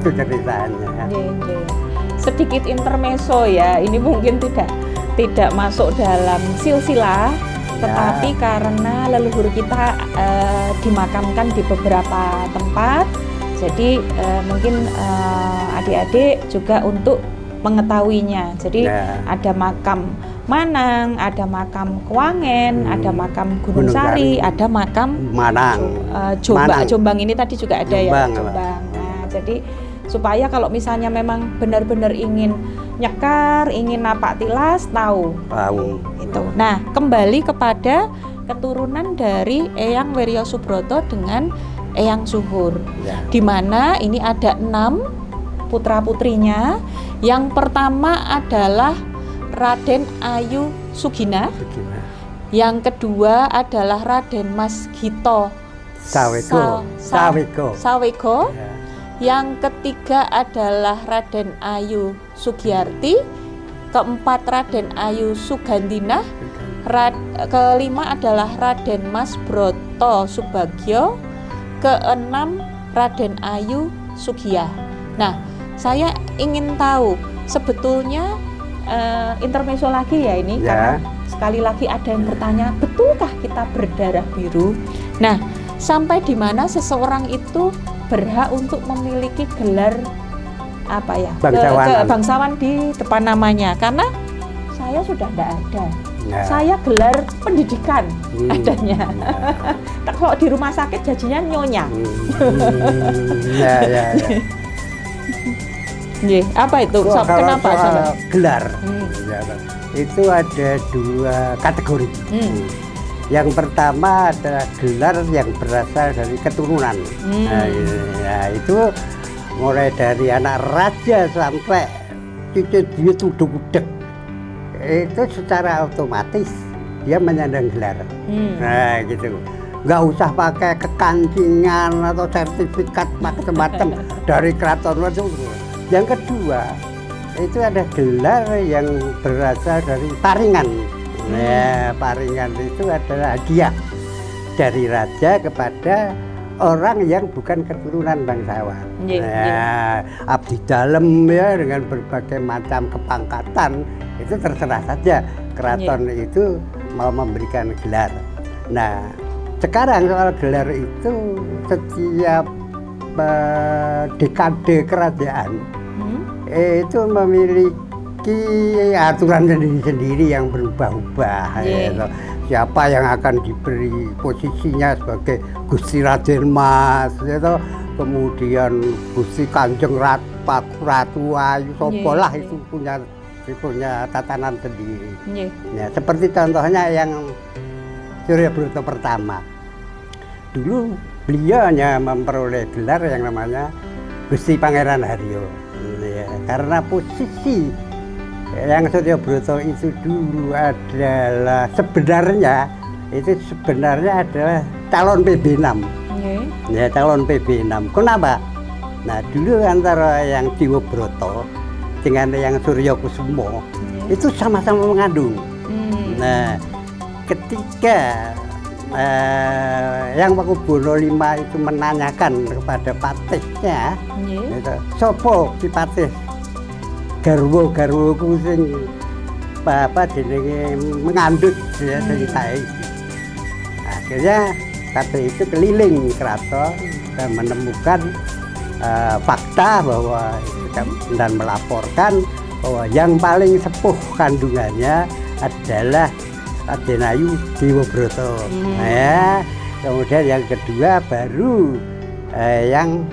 itu ceritanya. Sedikit intermezzo ya, ini mungkin tidak masuk dalam silsilah, tetapi karena leluhur kita dimakamkan di beberapa tempat, jadi mungkin adik-adik juga untuk mengetahuinya. Jadi ada makam Manang, ada makam Kewangen, ada makam Gunung Sari, ada makam Manang. Jombang ini tadi juga ada Jombang, ya, Jombang. Nah, jadi supaya kalau misalnya memang benar-benar ingin nyekar, ingin napak tilas, tahu. Itu. Nah, kembali kepada keturunan dari Eyang Wirya Subroto dengan Eyang Suhur, di mana ini ada 6 putra-putrinya. Yang pertama adalah Raden Ayu Sugina. Yang kedua adalah Raden Mas Gito Sawego. Yang ketiga adalah Raden Ayu Sugiyarti. Keempat Raden Ayu Sugandinah. Kelima adalah Raden Mas Broto Subagyo. Keenam Raden Ayu Sugiyah. Nah, saya ingin tahu sebetulnya intermezzo lagi ya ini, karena sekali lagi ada yang bertanya, betulkah kita berdarah biru? Nah, sampai di mana seseorang itu berhak untuk memiliki gelar apa ya, bangsawan di depan namanya? Karena saya sudah tidak ada. Saya gelar pendidikan adanya. Kalau di rumah sakit gajinya nyonya. Apa itu? Kenapa gelar? Itu ada 2 kategori. Yang pertama adalah gelar yang berasal dari keturunan. Nah, itu mulai dari anak raja sampai cucu dia tuduk-udek, itu secara otomatis dia menyandang gelar. Nah, gitu. Nggak usah pakai kekancingan atau sertifikat macam-macam dari keraton itu. Yang kedua, itu ada gelar yang berasal dari paringan. Nah, paringan itu adalah hadiah dari raja kepada orang yang bukan keturunan bangsawan. Abdi dalem ya, dengan berbagai macam kepangkatan, itu terserah saja keraton itu mau memberikan gelar. Nah, sekarang soal gelar itu setiap dekade kerajaan itu memiliki aturan sendiri-sendiri yang berubah-ubah. Siapa yang akan diberi posisinya sebagai Gusti Raden Mas, kemudian Gusti Kanjeng Ratu Ayu, sopolah itu punya tatanan sendiri. Ya, seperti contohnya yang Suryabroto pertama. Dulu beliau hanya memperoleh gelar yang namanya Gusti Pangeran Haryo. Ya, karena posisi yang Suryabroto itu dulu adalah sebenarnya adalah calon PB6. Ya, calon PB6. Kenapa? Nah, dulu antara yang Jiwabroto dengan yang Suryokusumo itu sama-sama mengandung. Nah, ketika yang Pakubono V itu menanyakan kepada patihnya, sopo si patih garwo sing jenenge mengandut ya ceritain. Akhirnya patih itu keliling keraton dan menemukan fakta bahwa dan melaporkan bahwa yang paling sepuh kandungannya adalah Raden Ayu Jiwabroto. Ya, kemudian yang kedua baru yang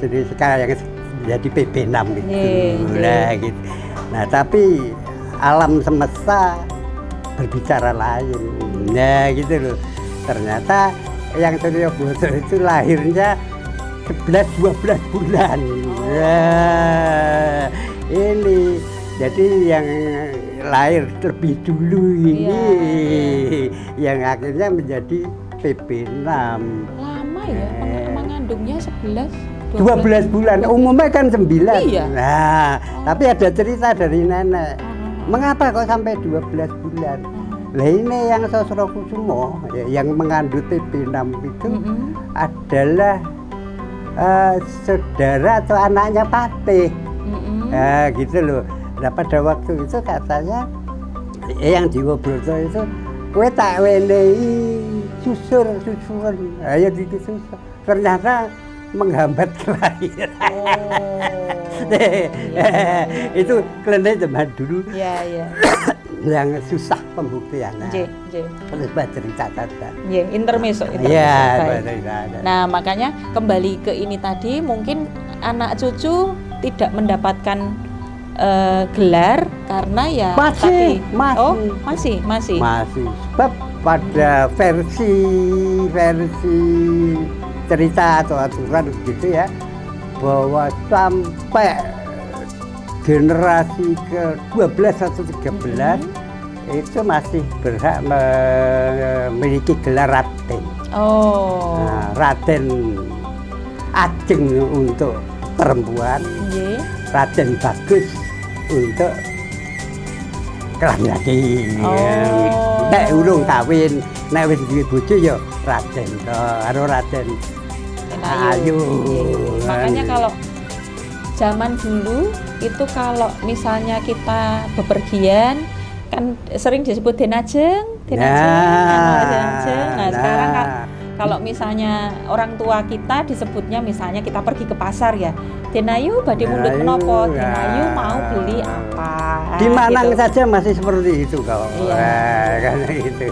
jenis sekarang yang jadi PB6 gitu. Nah, gitu. Nah, tapi alam semesta berbicara lain. Nah, gitu loh. Ternyata yang Suryabroto itu lahirnya 11-12 bulan. Nah, ini jadi yang lahir lebih dulu ini yang akhirnya menjadi PB6. Lama ya, mengandungnya 12 bulan, umumnya kan 9. Nah, tapi ada cerita dari nenek. Mengapa kok sampai 12 bulan? Lah ini yang Sosrokusumo yang mengandung PB6 itu adalah saudara atau anaknya Patih. Gitu loh. Nah pada waktu itu katanya yang di Wobrowto itu kowe tak wenehi susuran, ayo gitu susur. Ternyata menghambat kelahiran. Itu klinik zaman dulu. Iya. Yang susah pembuktiannya. Terus cerita saja. Intermezzo. Iya. Nah makanya kembali ke ini tadi, mungkin anak cucu tidak mendapatkan gelar karena ya masih. Sebab pada versi cerita atau aturan gitu ya, bahwa sampai generasi ke-12 atau 13 itu masih berhak memiliki gelar Raden. Nah, Raden Ajeng untuk perempuan, Raden Bagus untuk laki-laki. Nek urung kawin, nek wis duwe bojo ya Raden karo Raden Ayu. Makanya kalau zaman dulu itu kalau misalnya kita bepergian kan sering disebut Denajeng. Nah, sekarang kan kalau misalnya orang tua kita disebutnya, misalnya kita pergi ke pasar ya, Denayu badhe mundhut menapa, Denayu mau beli apa. Di Manang gitu saja masih seperti itu kalau. Karena gitu.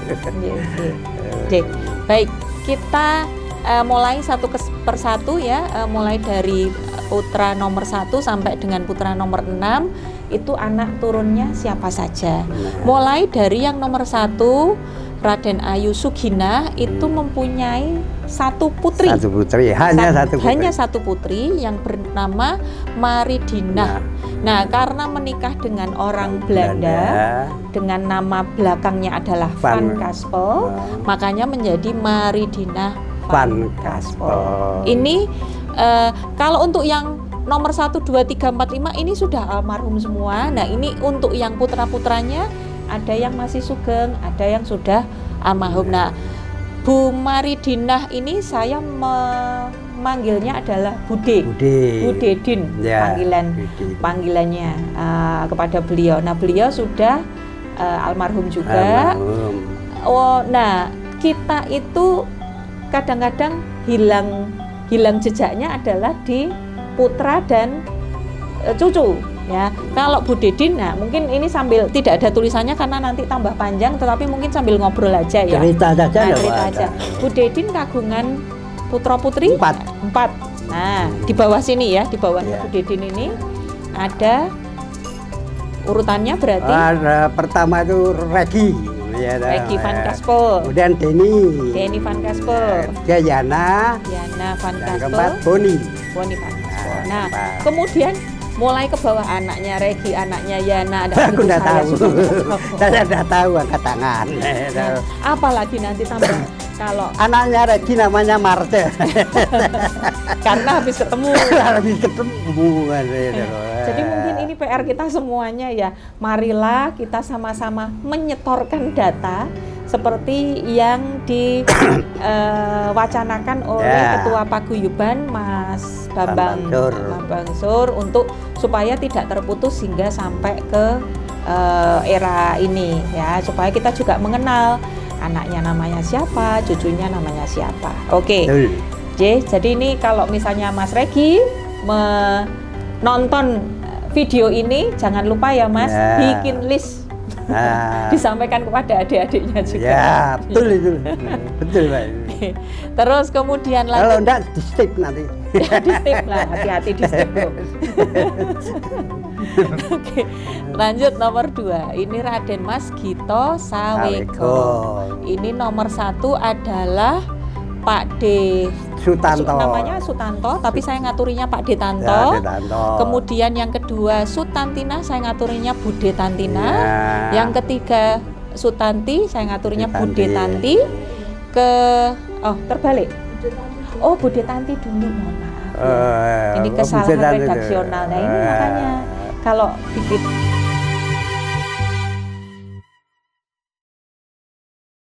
Baik, kita mulai satu persatu ya, mulai dari putra nomor 1 sampai dengan putra nomor 6 itu anak turunnya siapa saja. Mulai dari yang nomor 1, Raden Ayu Sugina itu mempunyai satu putri. Hanya satu putri yang bernama Maridinah. Nah, karena menikah dengan orang Belanda dengan nama belakangnya adalah Van Kaspel, makanya menjadi Maridinah Van Kaspel. Ini kalau untuk yang nomor 1, 2, 3, 4, 5 ini sudah almarhum semua. Nah, ini untuk yang putra-putranya ada yang masih sugeng, ada yang sudah almarhum. Nah, Bu Maridinah ini saya memanggilnya adalah Bude Din, panggilannya kepada beliau. Nah, beliau sudah almarhum juga. Nah, kita itu kadang-kadang hilang jejaknya adalah di putra dan cucu. Ya, kalau Bu Dedin, nah mungkin ini sambil tidak ada tulisannya karena nanti tambah panjang, tetapi mungkin sambil ngobrol aja ya. Cerita aja. Bu Dedin kagungan putra putri 4. Nah, di bawah sini ya, di bawahnya Bu Dedin ini ada urutannya berarti. Pertama itu Regi Van Kaspel. Kemudian Denny Van Kaspel. Yana Van Kaspel. Keempat Boni Van Kaspel. Nah, kemudian mulai ke bawah anaknya Regi, anaknya Yana, ada aku udah tahu. Saya udah tahu angkat tangan. Apalagi nanti tambah kalau anaknya Regi namanya Marte. Karena habis ketemu. Jadi mungkin ini PR kita semuanya ya. Marilah kita sama-sama menyetorkan data seperti yang diwacanakan oleh Ketua Paguyuban Mas Bambang Sur untuk supaya tidak terputus hingga sampai ke era ini ya, supaya kita juga mengenal anaknya namanya siapa, cucunya namanya siapa. Oke. Jadi ini kalau misalnya Mas Regi menonton video ini, jangan lupa ya Mas, bikin list. Disampaikan kepada adik-adiknya juga. Ya, betul itu. Betul, Pak. Terus kemudian lagi. Kalau enggak di step nanti. Di step lah, hati-hati di step. Oke. Lanjut nomor 2. Ini Raden Mas Gito Saweko. Ini nomor 1 adalah Pak D. Sutanto. Namanya Sutanto, tapi saya ngaturinya Pak D Tanto. Kemudian yang kedua Sutantina, saya ngaturinya Bude Tantina. Yang ketiga Sutanti, saya ngaturinnya Bude Tanti. Terbalik. Oh, Bude Tanti dulu, mohon maaf. Ini kesalahan redaksional. Nah, ini makanya kalau bikin